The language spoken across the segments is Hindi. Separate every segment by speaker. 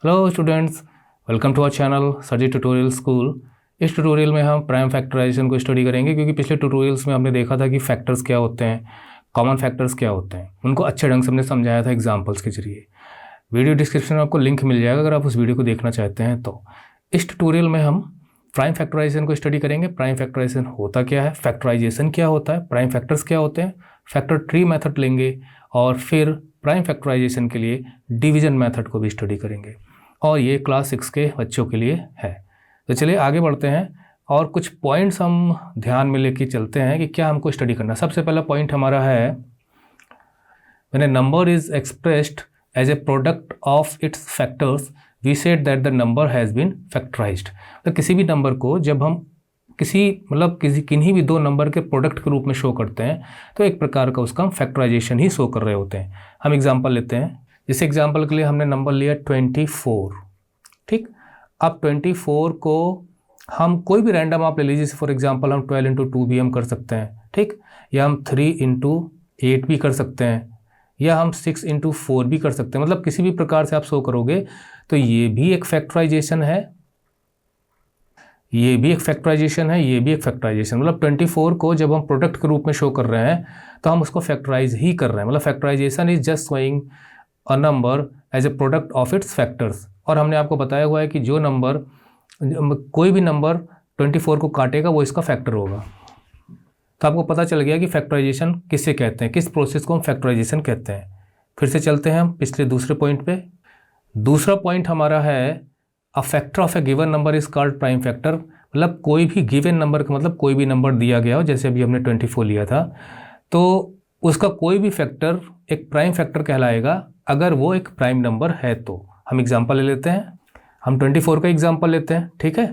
Speaker 1: Hello students, welcome to our channel Sirji tutorial school. इस ट्यूटोरियल में हम प्राइम फैक्टराइजेशन को स्टडी करेंगे क्योंकि पिछले ट्यूटोरियल्स में हमने देखा था कि फैक्टर्स क्या होते हैं, कॉमन फैक्टर्स क्या होते हैं, उनको अच्छे ढंग से हमने समझाया था एग्जांपल्स के जरिए। वीडियो डिस्क्रिप्शन में आपको लिंक मिल जाएगा अगर आप उस वीडियो को देखना चाहते हैं तो। इस ट्यूटोरियल में हम प्राइम फैक्टराइजेशन को स्टडी करेंगे। प्राइम फैक्टराइजेशन होता क्या है, फैक्टराइजेशन क्या होता है, प्राइम फैक्टर्स क्या होते हैं, फैक्टर ट्री मेथड लेंगे और फिर प्राइम फैक्टराइजेशन के लिए डिवीजन मेथड को भी स्टडी करेंगे। और ये क्लास 6 के बच्चों के लिए है। तो चलिए आगे बढ़ते हैं और कुछ पॉइंट्स हम ध्यान में लेके चलते हैं कि क्या हमको स्टडी करना है। सबसे पहला पॉइंट हमारा है, when a number is expressed as a product of its factors we said that the number has been factorised. तो किसी भी नंबर को जब हम किन्हीं भी दो नंबर के प्रोडक्ट के रूप में शो करते हैं तो एक प्रकार का उसका हम फैक्टराइजेशन ही शो कर रहे होते हैं। हम एग्जांपल लेते हैं। इस एग्जांपल के लिए हमने नंबर लिया 24, ठीक। अब 24 को हम कोई भी रैंडम आप ले लीजिए, फॉर एग्जांपल हम 12 × 2 भी हम कर सकते हैं, ठीक, या हम 3 × 8 भी कर सकते हैं, या हम 6 × 4 भी कर सकते हैं। मतलब किसी भी प्रकार से आप शो करोगे तो ये भी एक फैक्टराइजेशन है, ये भी एक फैक्टराइजेशन है, ये भी एक फैक्टराइजेशन। मतलब 24 को जब हम प्रोडक्ट के रूप में शो कर रहे हैं तो हम उसको फैक्टराइज ही कर रहे हैं। मतलब factorisation is just showing a number as a product of its factors. और हमने आपको बताया हुआ है कि जो नंबर, कोई भी नंबर 24 को काटेगा वो इसका फैक्टर होगा। तो आपको पता चल गया कि फैक्टराइजेशन किससे कहते हैं, किस प्रोसेस को हम फैक्टराइजेशन कहते हैं। फिर से चलते हैं हम पिछले दूसरे पॉइंट पे। दूसरा पॉइंट हमारा है, a factor of A given number is called prime factor. मतलब कोई भी गिवन नंबर का मतलब कोई भी नंबर दिया गया हो, जैसे अभी हमने 24 लिया था, तो उसका कोई भी फैक्टर एक प्राइम फैक्टर कहलाएगा अगर वो एक प्राइम नंबर है। तो हम एग्जांपल ले लेते हैं, हम 24 का एग्जांपल लेते हैं, ठीक है।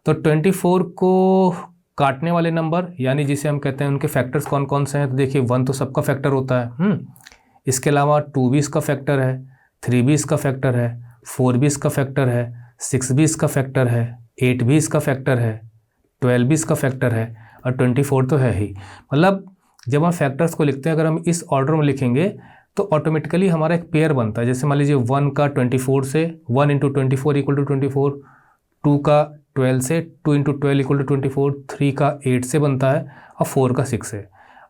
Speaker 1: तो 24 को काटने वाले नंबर यानी जिसे हम कहते हैं उनके फैक्टर्स कौन कौन से हैं। तो देखिए 1 तो सबका फैक्टर होता है, इसके अलावा 2 भी इसका फैक्टर है, 3 भी इसका फैक्टर है, 4 भी इसका फैक्टर है, 6 भी इसका फैक्टर है, 8 भी इसका फैक्टर है, 12 भी इसका फैक्टर है और 24 तो है ही। मतलब जब हम फैक्टर्स को लिखते हैं, अगर हम इस ऑर्डर में लिखेंगे तो ऑटोमेटिकली हमारा एक पेयर बनता है। जैसे मान लीजिए 1 का 24 से 1 × 24 = 24, 2 का 12 से 2 × 12 = 24, 3 का 8 से बनता है और 4 का 6 से।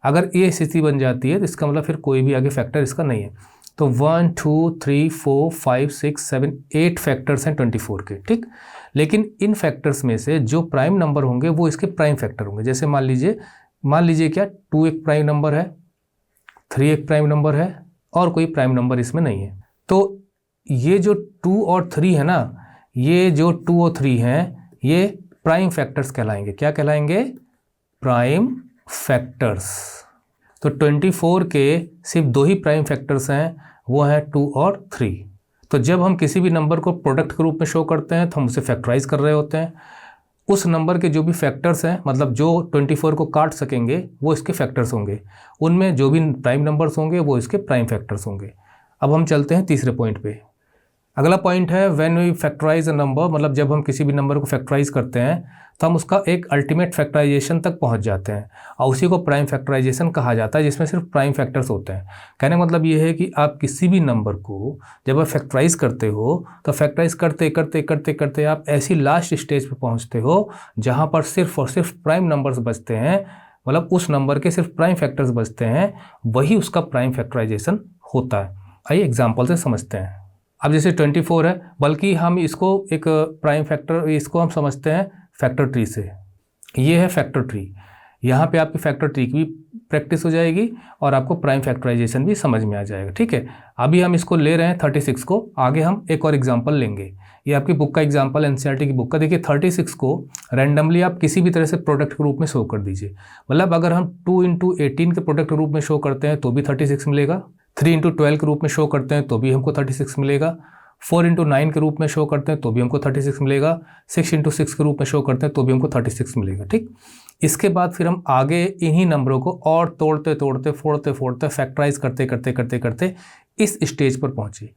Speaker 1: अगर ये स्थिति बन जाती है तो इसका मतलब फिर कोई भी आगे फैक्टर इसका नहीं है। तो 1 2 3 4 5 6 7 8 फैक्टर्स हैं 24 के, ठीक। लेकिन इन फैक्टर्स में से जो प्राइम नंबर होंगे वो इसके प्राइम फैक्टर होंगे। जैसे मान लीजिए क्या 2 एक प्राइम नंबर है, 3 एक प्राइम नंबर है और कोई प्राइम नंबर इसमें नहीं है। तो ये जो 2 और 3 है ना, ये जो 2 और 3 हैं ये प्राइम फैक्टर्स कहलाएंगे। क्या कहलाएंगे? Prime factors. तो 24 के सिर्फ 2 ही प्राइम फैक्टर्स हैं, वो हैं 2 और 3। तो जब हम किसी भी नंबर को प्रोडक्ट के रूप में शो करते हैं तो हम उसे फैक्टराइज कर रहे होते हैं। उस नंबर के जो भी फैक्टर्स हैं, मतलब जो 24 को काट सकेंगे वो इसके फैक्टर्स होंगे, उनमें जो भी प्राइम नंबर्स होंगे वो इसके प्राइम फैक्टर्स होंगे। अब हम चलते हैं तीसरे पॉइंट पे। अगला पॉइंट है, when we factorise a number, मतलब जब हम किसी भी नंबर को फैक्टराइज करते हैं तो हम उसका एक अल्टीमेट फैक्टराइजेशन तक पहुंच जाते हैं और उसी को प्राइम फैक्टराइजेशन कहा जाता है, जिसमें सिर्फ प्राइम फैक्टर्स होते हैं। कहने का मतलब ये है कि आप किसी भी नंबर को जब आप फैक्टराइज करते हो तो फैक्टराइज करते करते करते करते आप ऐसी लास्ट स्टेज पर पहुँचते हो जहाँ पर सिर्फ और सिर्फ प्राइम नंबर्स बचते हैं। मतलब उस नंबर के सिर्फ प्राइम फैक्टर्स बचते हैं, वही उसका प्राइम फैक्टराइजेशन होता है। आइए एग्जाम्पल से समझते हैं। अब जैसे 24 है, बल्कि हम इसको एक प्राइम फैक्टर, इसको हम समझते हैं फैक्टर ट्री से। ये है फैक्टर ट्री। यहाँ पे आपकी फैक्टर ट्री की भी प्रैक्टिस हो जाएगी और आपको प्राइम फैक्टराइजेशन भी समझ में आ जाएगा, ठीक है। अभी हम इसको ले रहे हैं 36 को, आगे हम एक और एग्जांपल लेंगे। ये आपकी बुक का एग्जांपल, एनसीईआरटी की बुक का। देखिए 36 को रैंडमली आप किसी भी तरह से प्रोडक्ट के रूप में शो कर दीजिए। मतलब अगर हम 2 × 18 के प्रोडक्ट के रूप में शो करते हैं तो भी 36 मिलेगा, 3 × 12 के रूप में शो करते हैं तो भी हमको 36 मिलेगा, 4 × 9 के रूप में शो करते हैं तो भी हमको 36 मिलेगा, 6 × 6 के रूप में शो करते हैं तो भी हमको 36 मिलेगा, ठीक। इसके बाद फिर हम आगे इन्हीं नंबरों को और तोड़ते तोड़ते फोड़ते फोड़ते फैक्टराइज करते करते करते करते इस स्टेज पर पहुँचे।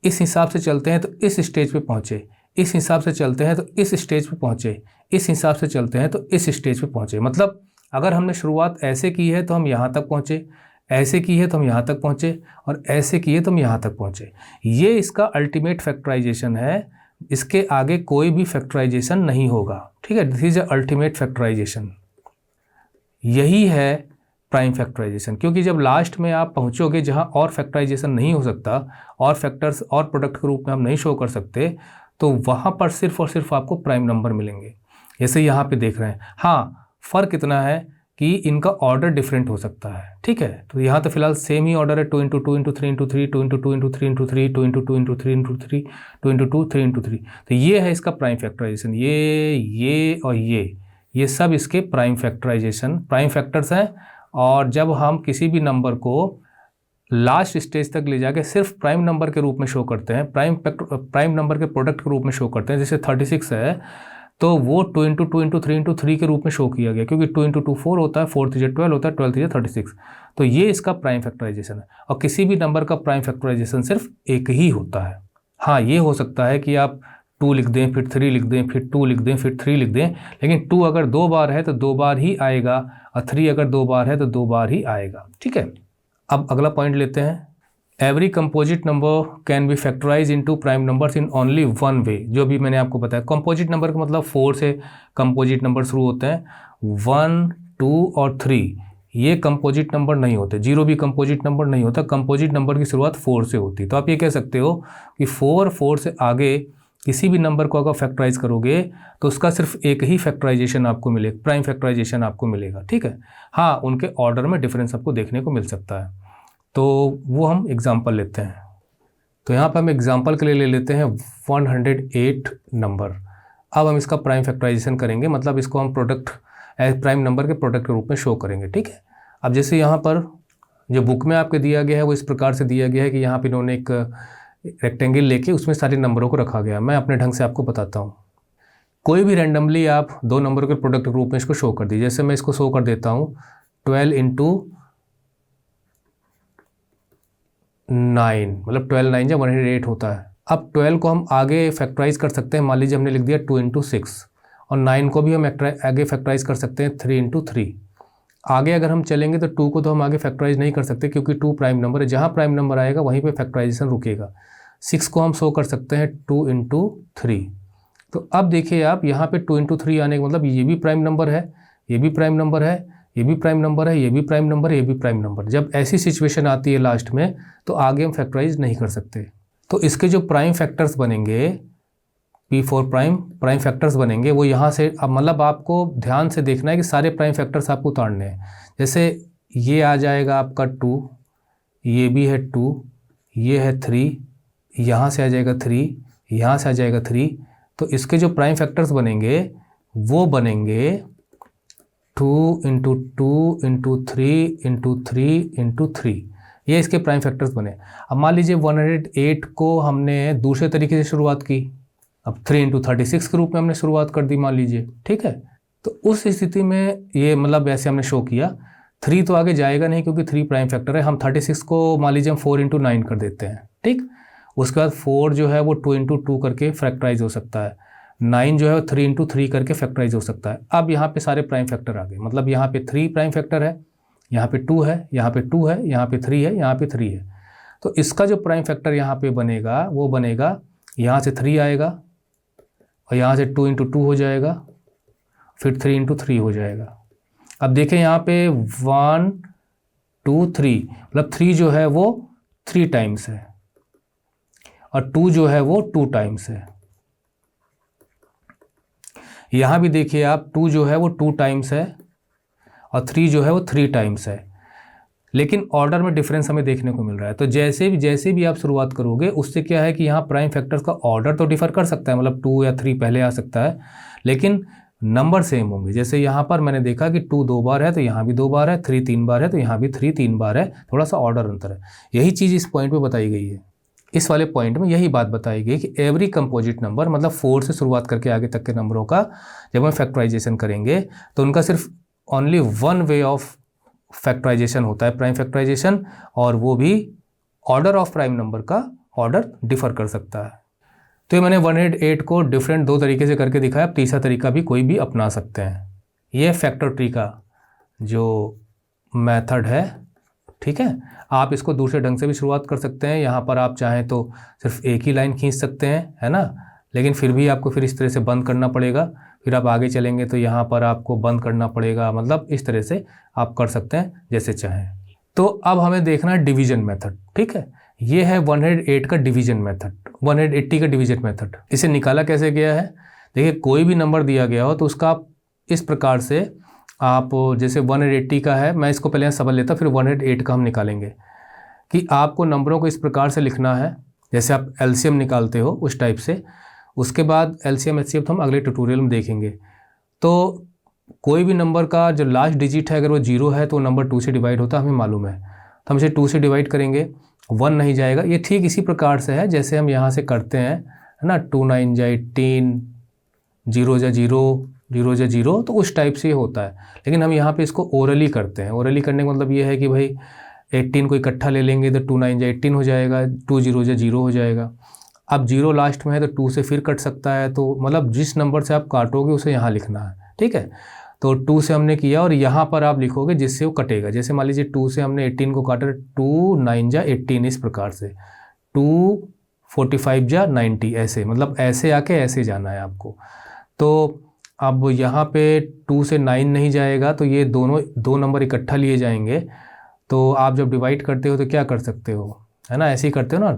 Speaker 1: इस हिसाब से चलते हैं तो इस स्टेज पे पहुँचे, इस हिसाब से चलते हैं तो इस स्टेज पे पहुँचे, इस हिसाब से चलते हैं तो इस स्टेज पे पहुँचे। मतलब अगर हमने शुरुआत ऐसे की है तो हम यहाँ तक पहुँचे, ऐसे की है तो हम यहाँ तक पहुँचे, और ऐसे की है तो हम यहाँ तक पहुँचे। ये इसका अल्टीमेट फैक्टराइजेशन है, इसके आगे कोई भी फैक्टराइजेशन नहीं होगा, ठीक है। दिस इज अल्टीमेट फैक्टराइजेशन, यही है प्राइम फैक्टराइजेशन। क्योंकि जब लास्ट में आप पहुँचोगे जहाँ और फैक्टराइजेशन नहीं हो सकता, और फैक्टर्स और प्रोडक्ट के रूप में हम नहीं शो कर सकते, तो वहाँ पर सिर्फ और सिर्फ आपको प्राइम नंबर मिलेंगे, जैसे यहाँ पे देख रहे हैं। हाँ, फ़र्क इतना है कि इनका ऑर्डर डिफरेंट हो सकता है, ठीक है। तो यहाँ तो फिलहाल सेम ही ऑर्डर है, 2 × 2 × 3 × 3, 2 × 2 × 3 × 3, 2 × 2 × 3 × 3, 2 × 2 3 × 3। तो ये है इसका प्राइम फैक्टराइजेशन। ये और ये सब इसके प्राइम फैक्टराइजेशन, प्राइम फैक्टर्स हैं। और जब हम किसी भी नंबर को लास्ट स्टेज तक ले जाके सिर्फ प्राइम नंबर के रूप में शो करते हैं, प्राइम नंबर के प्रोडक्ट के रूप में शो करते हैं, जैसे 36 है तो वो 2 × 2 × 3 × 3 के रूप में शो किया गया, क्योंकि 2 × 2 4 होता है, 4 3 12 होता है, 12 3 36। तो ये इसका प्राइम फैक्टराइजेशन है। और किसी भी नंबर का प्राइम फैक्टराइजेशन सिर्फ एक ही होता है। हाँ, ये हो सकता है कि आप 2 लिख दें, फिर 3 लिख दें, फिर 2 लिख दें, फिर 3 लिख दें, लेकिन 2 अगर 2 बार है तो 2 बार ही आएगा, और 3 अगर 2 बार है तो 2 बार ही आएगा, ठीक है। अब अगला पॉइंट लेते हैं। Every composite number can be factorised into prime numbers in only one way. जो भी मैंने आपको बताया, कंपोजिट नंबर का मतलब 4 से कंपोजिट नंबर शुरू होते हैं, 1 2 और 3 ये कंपोजिट नंबर नहीं होते, 0 भी कंपोजिट नंबर नहीं होता। कंपोजिट नंबर की शुरुआत 4 से होती है। तो आप ये कह सकते हो कि 4 से आगे किसी भी नंबर को अगर फैक्टराइज करोगे तो उसका सिर्फ एक ही फैक्टराइजेशन आपको मिलेगा, प्राइम फैक्टराइजेशन आपको मिलेगा, ठीक है। हाँ, उनके ऑर्डर में डिफरेंस आपको देखने को मिल सकता है, तो वो हम एग्जांपल लेते हैं। तो यहाँ पर हम एग्जांपल के लिए ले लेते हैं 108 नंबर। अब हम इसका प्राइम फैक्टराइजेशन करेंगे, मतलब इसको हम प्रोडक्ट प्राइम नंबर के प्रोडक्ट के रूप में शो करेंगे, ठीक है। अब जैसे यहाँ पर जो बुक में आपके दिया गया है वो इस प्रकार से दिया गया है कि यहाँ पर इन्होंने एक रेक्टेंगल लेके उसमें सारे नंबरों को रखा गया। मैं अपने ढंग से आपको बताता हूँ। कोई भी रैंडमली आप 2 नंबरों के प्रोडक्ट के रूप में इसको शो कर दीजिए। जैसे मैं इसको शो कर देता हूँ 12 × 9, मतलब 12 9 या 108 होता है। अब 12 को हम आगे फैक्टराइज कर सकते हैं। मान लीजिए हमने लिख दिया 2 × 6, और 9 को भी हम आगे फैक्टराइज कर सकते हैं 3 × 3। आगे अगर हम चलेंगे तो 2 को तो हम आगे फैक्टराइज नहीं कर सकते, क्योंकि 2 प्राइम नंबर है। जहाँ प्राइम नंबर आएगा वहीं पे फैक्टराइजेशन रुकेगा। 6 को हम शो कर सकते हैं 2 × 3। तो अब देखिए आप, यहाँ पे 2 × 3 आने का मतलब ये भी प्राइम नंबर है, ये भी प्राइम नंबर है, ये भी प्राइम नंबर है, ये भी प्राइम नंबर है, ये भी प्राइम नंबर। जब ऐसी सिचुएशन आती है लास्ट में, तो आगे हम फैक्टराइज नहीं कर सकते। तो इसके जो प्राइम फैक्टर्स बनेंगे, P4 प्राइम फैक्टर्स बनेंगे, वो यहाँ से, अब मतलब आपको ध्यान से देखना है कि सारे प्राइम फैक्टर्स आपको उतारने हैं। जैसे ये आ जाएगा आपका 2, ये भी है 2, ये है 3, यहाँ से आ जाएगा 3, यहाँ से आ जाएगा 3। तो इसके जो प्राइम फैक्टर्स बनेंगे वो बनेंगे 2 × 2 × 3 × 3 × 3। ये इसके प्राइम फैक्टर्स बने। अब मान लीजिए 108 को हमने दूसरे तरीके से शुरुआत की, अब 3 × 36 के रूप में हमने शुरुआत कर दी, मान लीजिए, ठीक है। तो उस स्थिति में ये मतलब ऐसे हमने शो किया। 3 तो आगे जाएगा नहीं क्योंकि 3 प्राइम फैक्टर है। हम 36 को मान लीजिए हम 4 × 9 कर देते हैं, ठीक। उसके बाद 4 जो है वो 2 × 2 करके फैक्टराइज हो सकता है, 9 जो है 3 × 3 करके फैक्टराइज हो सकता है। अब यहाँ पे सारे प्राइम फैक्टर आ गए, मतलब यहाँ पे 3 प्राइम फैक्टर है, यहाँ पे 2 है, यहाँ पे 2 है, यहाँ पे 3 है, यहाँ पे 3 है। तो इसका जो प्राइम फैक्टर यहाँ पे बनेगा वो बनेगा, यहाँ से 3 आएगा, और यहाँ से 2 × 2 हो जाएगा, फिर 3 × 3 हो जाएगा। अब देखें यहाँ पे 1 2 3, मतलब 3 जो है वो 3 टाइम्स है, और 2 जो है वो 2 टाइम्स है। यहाँ भी देखिए आप, 2 जो है वो 2 टाइम्स है, और 3 जो है वो 3 टाइम्स है। लेकिन ऑर्डर में डिफरेंस हमें देखने को मिल रहा है। तो जैसे भी आप शुरुआत करोगे, उससे क्या है कि यहाँ प्राइम फैक्टर्स का ऑर्डर तो डिफर कर सकता है, मतलब 2 या 3 पहले आ सकता है, लेकिन नंबर सेम होंगे। जैसे यहाँ पर मैंने देखा कि 2 2 बार है तो यहाँ भी 2 बार है, 3 3 बार है तो यहाँ भी 3 3 बार है, थोड़ा सा ऑर्डर अंतर है। यही चीज़ इस पॉइंट पे बताई गई है। इस वाले पॉइंट में यही बात बताई गई कि एवरी कंपोजिट नंबर, मतलब 4 से शुरुआत करके आगे तक के नंबरों का जब हम फैक्टराइजेशन करेंगे तो उनका सिर्फ only one way of factorisation होता है, प्राइम फैक्टराइजेशन, और वो भी ऑर्डर ऑफ प्राइम नंबर का ऑर्डर डिफर कर सकता है। तो ये मैंने 108 को डिफरेंट 2 तरीके से करके दिखाया। अब तीसरा तरीका भी कोई भी अपना सकते हैं। ये फैक्टर ट्री का जो मेथड है, ठीक है। आप इसको दूसरे ढंग से भी शुरुआत कर सकते हैं, यहाँ पर आप चाहें तो सिर्फ एक ही लाइन खींच सकते हैं, है ना, लेकिन फिर भी आपको फिर इस तरह से बंद करना पड़ेगा, फिर आप आगे चलेंगे तो यहाँ पर आपको बंद करना पड़ेगा, मतलब इस तरह से आप कर सकते हैं जैसे चाहें। तो अब हमें देखना है डिवीजन मेथड, ठीक है। ये है 108 का डिवीजन मेथड, 180 का डिवीजन मेथड। इसे निकाला कैसे गया है, देखिए कोई भी नंबर दिया गया हो तो उसका आप इस प्रकार से आप, जैसे 180 का है, मैं इसको पहले यहाँ समझ लेता फिर 108 का हम निकालेंगे, कि आपको नंबरों को इस प्रकार से लिखना है जैसे आप एलसीएम निकालते हो उस टाइप से। उसके बाद एलसीएम एचसीएफ तो हम अगले ट्यूटोरियल में देखेंगे। तो कोई भी नंबर का जो लास्ट डिजिट है अगर वो 0 है तो नंबर 2 से डिवाइड होता है, हमें मालूम है, तो हम इसे 2 से डिवाइड करेंगे, 1 नहीं जाएगा। ये ठीक इसी प्रकार से है जैसे हम यहाँ से करते हैं, है ना, 2 9 जा 18, 0 जा 0, 0 जा 0, तो उस टाइप से होता है। लेकिन हम यहाँ पे इसको ओरली करते हैं। ओरली करने का मतलब ये है कि भाई 18 को इकट्ठा ले लेंगे तो 2 9 जा 18 हो जाएगा, 2 0 जा 0 हो जाएगा। अब 0 लास्ट में है तो 2 से फिर कट सकता है, तो मतलब जिस नंबर से आप काटोगे उसे यहाँ लिखना है, ठीक है। तो 2 से हमने किया और यहाँ पर आप लिखोगे जिससे वो कटेगा। जैसे मान लीजिए 2 से हमने 18 को काटा, 2 9 जा 18, इस प्रकार से 2 45 जा 90, ऐसे, मतलब ऐसे आके ऐसे जाना है आपको। तो अब यहाँ पे 2 से 9 नहीं जाएगा तो ये दोनों दो नंबर इकट्ठा लिए जाएंगे। तो आप जब डिवाइड करते हो तो क्या कर सकते हो, है ना, ऐसे ही करते हो ना,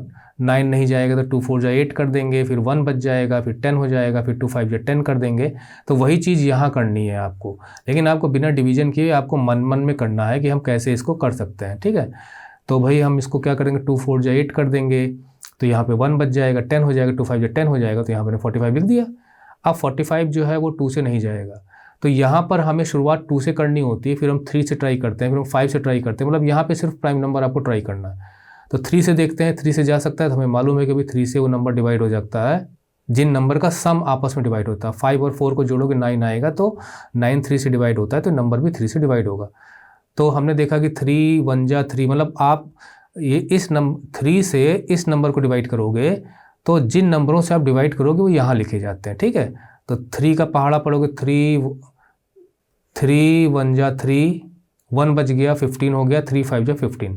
Speaker 1: 9 नहीं जाएगा तो 2 4 जा 8 कर देंगे, फिर 1 बच जाएगा, फिर 10 हो जाएगा, फिर 2 5 जा 10 कर देंगे। तो वही चीज़ यहाँ करनी है आपको, लेकिन आपको बिना डिवीजन किए आपको मन मन में करना है कि हम कैसे इसको कर सकते हैं, ठीक है। तो भाई हम इसको क्या करेंगे, 2 4 जा 8 कर देंगे, तो यहाँ पे 1 बच जाएगा, 10 हो जाएगा, 2 5 जा 10 हो जाएगा, तो यहाँ मैंने 45 लिख दिया। अब 45 जो है वो 2 से नहीं जाएगा, तो यहाँ पर हमें शुरुआत 2 से करनी होती है, फिर हम 3 से ट्राई करते हैं, फिर हम 5 से ट्राई करते हैं, मतलब यहाँ पे सिर्फ प्राइम नंबर आपको ट्राई करना है। तो 3 से देखते हैं, 3 से जा सकता है, तो हमें मालूम है कि भाई 3 से वो नंबर डिवाइड हो जाता है जिन नंबर का सम आपस में डिवाइड होता है। 5 और 4 को जोड़ोगे 9 आएगा, तो 9 3 से डिवाइड होता है, तो नंबर भी 3 से डिवाइड होगा। तो हमने देखा कि 3 1 जा 3, मतलब आप ये इस नंबर 3 से इस नंबर को डिवाइड करोगे तो जिन नंबरों से आप डिवाइड करोगे वो यहाँ लिखे जाते हैं, ठीक है। तो 3 का पहाड़ा पढ़ोगे, 3 1 जा 3, 1 बच गया, 15 हो गया, 3 5 जा 15,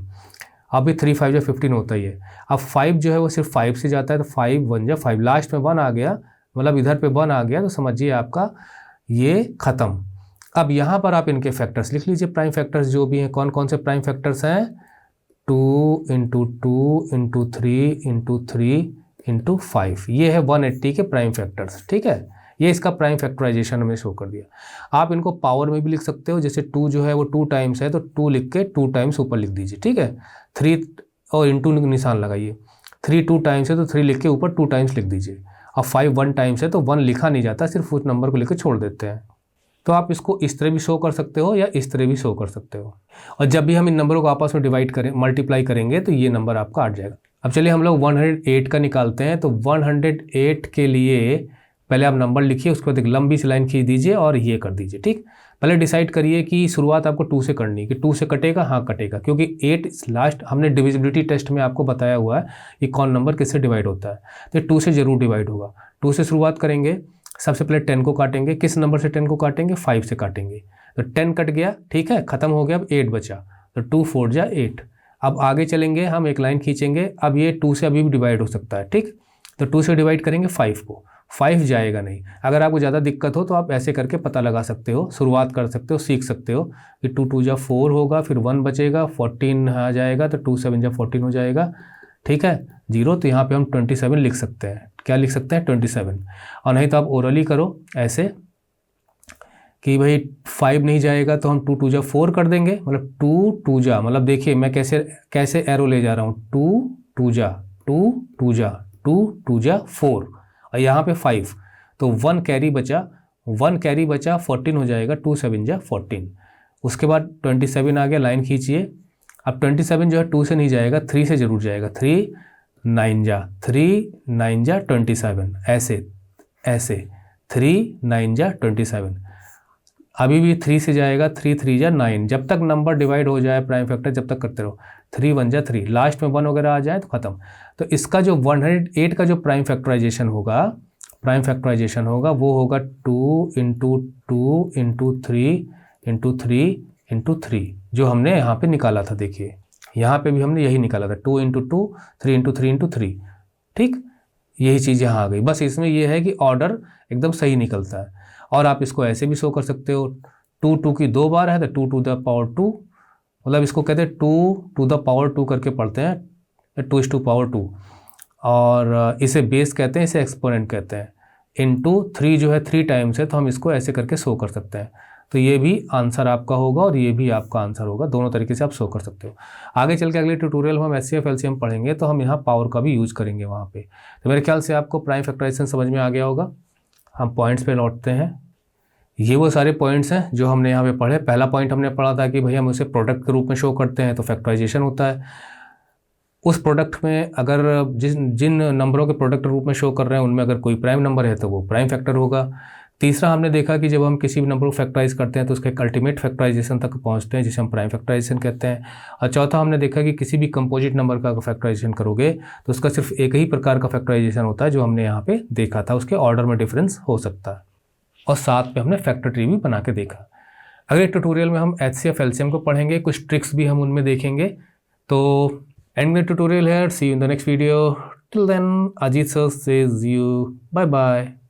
Speaker 1: अभी 3 5 जा 15 होता ही है। अब 5 जो है वो सिर्फ 5 से जाता है, तो 5 1 जा 5, लास्ट में 1 आ गया, मतलब इधर पे 1 आ गया, तो समझिए आपका ये ख़त्म। अब यहाँ पर आप इनके फैक्टर्स लिख लीजिए, प्राइम फैक्टर्स जो भी हैं। कौन कौन से प्राइम फैक्टर्स हैं, 2 × 2 × 3 × 3 × 5, ये है 180 के प्राइम फैक्टर्स, ठीक है। ये इसका प्राइम फैक्टराइजेशन हमने शो कर दिया। आप इनको पावर में भी लिख सकते हो, जैसे 2 जो है वो 2 टाइम्स है तो 2 लिख के 2 टाइम्स ऊपर लिख दीजिए, ठीक है। 3 और इंटू निशान लगाइए, 3 2 टाइम्स है तो 3 लिख के ऊपर 2 टाइम्स लिख दीजिए। अब 5 1 टाइम्स है तो 1 लिखा नहीं जाता, सिर्फ उस नंबर को लिख के छोड़ देते हैं। तो आप इसको इस तरह भी शो कर सकते हो या इस तरह भी शो कर सकते हो। और जब भी हम इन नंबरों को आपस में डिवाइड करें, मल्टीप्लाई करेंगे, तो ये नंबर आपका आ जाएगा। अब चलिए हम लोग 108 का निकालते हैं। तो 108 के लिए पहले आप नंबर लिखिए, उसके बाद एक लंबी सी लाइन खींच दीजिए और ये कर दीजिए, ठीक। पहले डिसाइड करिए कि शुरुआत आपको 2 से करनी है, कि 2 से कटेगा, हाँ कटेगा, क्योंकि 8 लास्ट हमने डिविजिबिलिटी टेस्ट में आपको बताया हुआ है कि कौन नंबर किससे डिवाइड होता है, तो 2 से ज़रूर डिवाइड होगा। 2 से शुरुआत करेंगे, सबसे पहले 10 को काटेंगे। किस नंबर से 10 को काटेंगे, 5 से काटेंगे, तो 10 कट गया, ठीक है, ख़त्म हो गया। अब 8 बचा, तो 2 4 जा 8। अब आगे चलेंगे, हम एक लाइन खींचेंगे। अब ये 2 से अभी भी डिवाइड हो सकता है, ठीक। तो 2 से डिवाइड करेंगे 5 को, 5 जाएगा नहीं। अगर आपको ज़्यादा दिक्कत हो तो आप ऐसे करके पता लगा सकते हो, शुरुआत कर सकते हो, सीख सकते हो कि 2 2 जा 4 होगा, फिर 1 बचेगा, 14 आ जाएगा, तो 2 7 जा 14 हो जाएगा, ठीक है, 0। तो यहाँ पे हम 27 लिख सकते हैं। क्या लिख सकते हैं, 27। और नहीं तो आप ओरली करो ऐसे कि भाई 5 नहीं जाएगा तो हम 2 2 जा 4 कर देंगे, मतलब 2 2 जा, मतलब देखिए मैं कैसे एरो ले जा रहा हूँ, 2 2 जा 2 2 जा 2 2 जा 4, और यहाँ पे 5, तो 1 कैरी बचा, 1 कैरी बचा, 14 हो जाएगा, 2 7 जा 14। उसके बाद 27 आ गया, लाइन खींचिए। अब 27 जो है 2 से नहीं जाएगा, 3 से ज़रूर जाएगा, 3 9 जा 27, ऐसे ऐसे 3 9 जा 27। अभी भी 3 से जाएगा, 3 3 जा 9, जब तक नंबर डिवाइड हो जाए प्राइम फैक्टर जब तक करते रहो। 3 1 जा 3, लास्ट में 1 वगैरह आ जाए तो ख़त्म। तो इसका जो 108 का जो प्राइम फैक्टराइजेशन होगा वो होगा 2 × 2 × 3 × 3 × 3, जो हमने यहाँ पे निकाला था, देखिए यहाँ पे भी हमने यही निकाला था 2 इंटू 2, 3 इंटू 3 इंटू 3, ठीक, यही चीज़ यहाँ आ गई। बस इसमें ये है कि ऑर्डर एकदम सही निकलता है। और आप इसको ऐसे भी शो कर सकते हो, 2 2 की 2 बार है तो 2 टू द पावर 2, मतलब इसको कहते हैं 2 टू द पावर 2 करके पढ़ते हैं, 2 टू पावर 2, और इसे बेस कहते हैं, इसे एक्सपोनेंट कहते हैं। इनटू 3 जो है 3 टाइम्स है, तो हम इसको ऐसे करके शो कर सकते हैं। तो ये भी आंसर आपका होगा और ये भी आपका आंसर होगा, दोनों तरीके से आप शो कर सकते हो। आगे चल के अगले ट्यूटोरियल में हम एचसीएफ एलसीएम पढ़ेंगे, तो हम यहाँ पावर का भी यूज़ करेंगे वहाँ पे। तो मेरे ख्याल से आपको प्राइम फैक्टराइजेशन समझ में आ गया होगा। हम पॉइंट्स पे लौटते हैं। ये वो सारे पॉइंट्स हैं जो हमने यहाँ पे पढ़े। पहला पॉइंट हमने पढ़ा था कि भाई हम उसे प्रोडक्ट के रूप में शो करते हैं तो फैक्टराइजेशन होता है। उस प्रोडक्ट में अगर जिन नंबरों के प्रोडक्ट रूप में शो कर रहे हैं उनमें अगर कोई प्राइम नंबर है तो वो प्राइम फैक्टर होगा। तीसरा हमने देखा कि जब हम किसी भी नंबर को फैक्टराइज करते हैं तो उसके अल्टीमेट फैक्टराइजेशन तक पहुंचते हैं, जिसे हम प्राइम फैक्टराइजेशन कहते हैं। और चौथा हमने देखा कि किसी भी कंपोजिट नंबर का फैक्टराइजेशन करोगे तो उसका सिर्फ एक ही प्रकार का फैक्टराइजेशन होता है जो हमने यहाँ पे देखा था, उसके ऑर्डर में डिफरेंस हो सकता है। और साथ में हमने फैक्टर ट्री भी बना के देखा। अगले ट्यूटोरियल में हम एचसीएफ एलसीएम को पढ़ेंगे, कुछ ट्रिक्स भी हम उनमें देखेंगे। तो end the tutorial here. See you in the next video. Till then, Ajit sir says you bye bye.